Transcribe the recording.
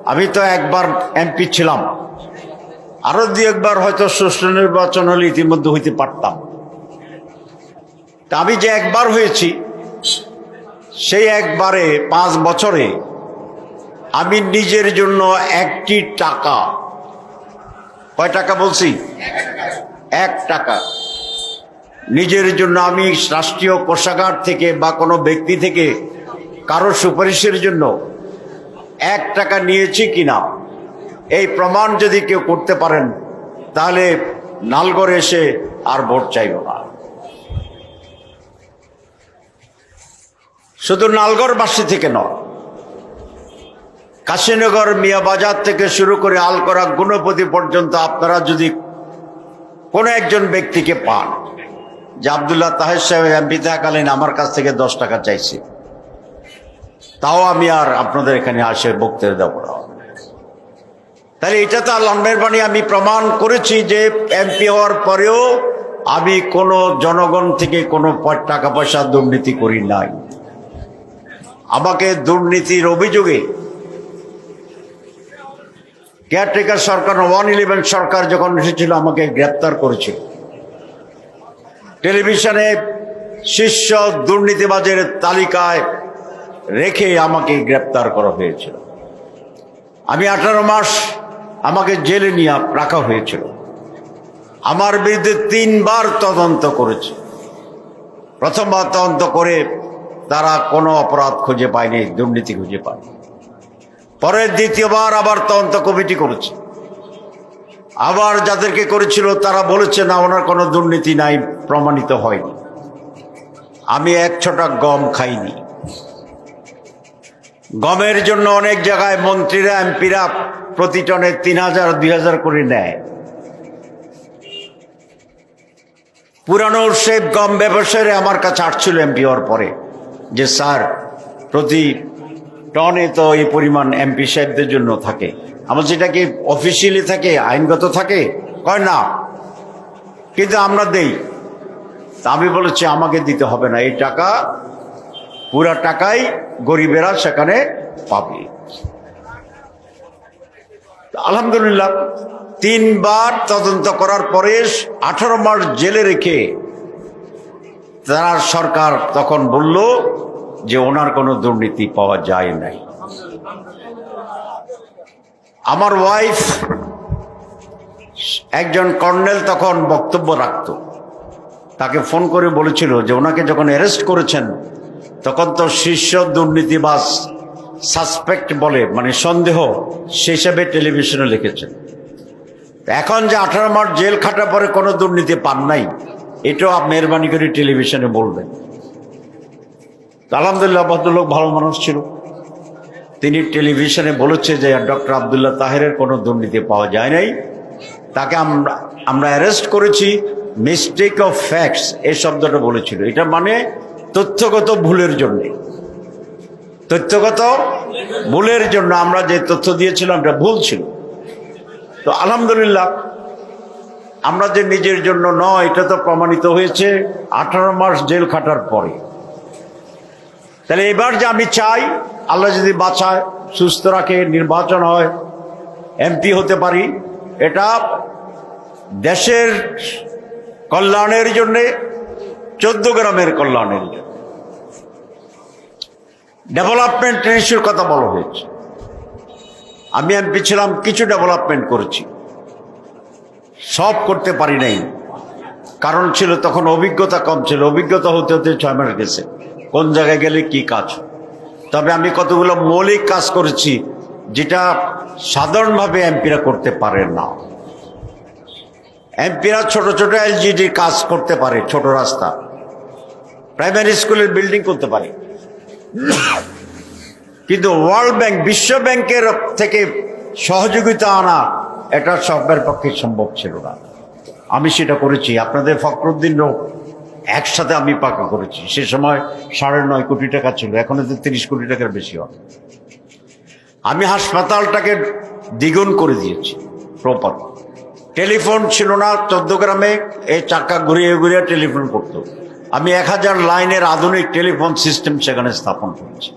আমি তো একবার এমপি ছিলাম, আরো দুই একবার হয়তো সুষ্ঠু নির্বাচন হলে ইতিমধ্যে হইতে পারতাম। তা আমি যে একবার হয়েছি, সেই একবারে 5 বছরে আমি নিজের জন্য একটি টাকা, কয় টাকা বলছি, 1 টাকা নিজের জন্য আমি রাষ্ট্রীয় কোষাগার থেকে বা কোনো ব্যক্তি থেকে কারো সুপারিশের জন্য 1 টাকা নিয়েছি কিনা, এই প্রমাণ যদি কেউ করতে পারেন তাহলে নালগড়ে এসে আর ভোট চাইব না। শুধু নালগড়বাসী থেকে নয়, কাশীনগর মিয়াবাজার থেকে শুরু করে আলকরা গুণপতি পর্যন্ত আপনারা যদি কোনো একজন ব্যক্তিকে পান যে আব্দুল্লাহ তাহের সাহেব এমপি থাকালীন আমার কাছ থেকে 10 টাকা চাইছে, তাও আমি আর আপনাদের এখানে আসে বক্তৃতা দেব না। তাহলে এটা তো আল্লাহর মেহেরবানি, আমি প্রমাণ করেছি যে এমপি হওয়ার পরেও আমি কোনো জনগণ থেকে কোনো টাকা পয়সা দুর্নীতি করি নাই। আমাকে দুর্নীতির অভিযোগে কেয়ারটেকার সরকার 111 সরকার যখন এসেছিল আমাকে গ্রেপ্তার করেছিল, টেলিভিশনে শীর্ষ দুর্নীতিবাজের তালিকায় রেখে আমাকে গ্রেপ্তার করা হয়েছিল। আমি 18 মাস আমাকে জেলে নিয়ে রাখা হয়েছিল। আমার বিরুদ্ধে 3 বার তদন্ত করেছে। প্রথমবার তদন্ত করে তারা কোনো অপরাধ খুঁজে পায়নি, দুর্নীতি খুঁজে পায়নি। পরে দ্বিতীয়বার আবার তদন্ত কমিটি করেছে, আবার যাদেরকে করেছিল তারা বলেছে না, ওনার কোনো দুর্নীতি নাই, প্রমাণিত হয়নি। আমি 1 ছটা গম খাইনি। গমের জন্য অনেক জায়গায় মন্ত্রীরা এমপিরা প্রতি টনে 3000 2000 করে নেয়। পুরানো সেই গম ব্যবসায়ীরা আমার কাছে আসছিল এমপি হওয়ার পরে যে স্যার, প্রতি টনে তো এই পরিমাণ এমপি সাহেবদের জন্য থাকে। আমার যেটা কি অফিসিয়ালি থাকে, আইনগত থাকে? কয় না, কিন্তু আমরা দেই। আমি বলেছি আমাকে দিতে হবে না, এই টাকা পুরা টাকাই গরিবেরা সেখানে পাবে। আলহামদুলিল্লাহ 3 বার তদন্ত করার পরে 18 মাস জেলে রেখে তার সরকার তখন বলল যে ওনার কোনো দুর্নীতি পাওয়া যায় নাই। আমার ওয়াইফ একজন কর্নেল তখন বক্তব্য রাখত, তাকে ফোন করে বলেছিল যে ওনাকে যখন অ্যারেস্ট করেছেন তখন তো শীর্ষ দুর্নীতিবাজ সাসপেক্ট বলে, মানে সন্দেহ, সে হিসাবে টেলিভিশনে লিখেছেন। এখন যে 18 মাস জেল খাটার পরে কোনো দুর্নীতি পান নাই, এটাও মেহরবানি করে টেলিভিশনে বলবেন। আলহামদুলিল্লাহ ভদ্রলোক ভালো মানুষ ছিল, তিনি টেলিভিশনে বলেছে যে ডক্টর আব্দুল্লাহ তাহেরের কোনো দুর্নীতি পাওয়া যায় নাই, তাকে আমরা অ্যারেস্ট করেছি মিস্টেক অফ ফ্যাক্টস, এই শব্দটা বলেছিল। এটা মানে তথ্যগত ভুলের জন্য, তথ্যগত ভুলের জন্য আমরা যে তথ্য দিয়েছিলাম এটা ভুল ছিল। তো আলহামদুলিল্লাহ আমরা যে নিজের জন্য নয়, এটা তো প্রমাণিত হয়েছে 18 মাস জেল খাটার পরে। তাহলে এবার যে আমি চাই আল্লাহ যদি বাঁচায়, সুস্থ রাখে, নির্বাচন হয়, এমপি হতে পারি, এটা দেশের কল্যাণের জন্যে, 14 গ্রামের কল্যাণের জন্য। ডেভেলপমেন্টের ইস্যুর কথা বলা হয়েছে। আমি এমপি ছিলাম, কিছু ডেভেলপমেন্ট করেছি, সব করতে পারি নাই, কারণ ছিল তখন অভিজ্ঞতা কম ছিল। অভিজ্ঞতা হতে হতে 6 মাস গেছে, কোন জায়গায় গেলে কি কাজ। তবে আমি কতগুলো মৌলিক কাজ করেছি যেটা সাধারণভাবে এমপিরা করতে পারে না। এমপিরা ছোট ছোট এলজিডি কাজ করতে পারে, ছোট রাস্তা, প্রাইমারি স্কুলের বিল্ডিং করতে পারে, কিন্তু ওয়ার্ল্ড ব্যাংক, বিশ্ব ব্যাংকের থেকে সহযোগিতা আনা এটা সবের পক্ষে সম্ভব ছিল না। আমি সেটা করেছি। আপনাদের ফখরুদ্দিনও একসাথে আমি পাকা করেছি। সে সময় 9.5 কোটি টাকা ছিল, এখন তো 30 কোটি টাকার বেশি হবে। আমি হাসপাতালটাকে দ্বিগুণ করে দিয়েছি প্রপার। টেলিফোন ছিল না 14 গ্রামে, এই চাকা ঘুরিয়ে ঘুরিয়ে টেলিফোন করতো। আমি 1000 লাইনের আধুনিক টেলিফোন সিস্টেম সেখানে স্থাপন করেছি।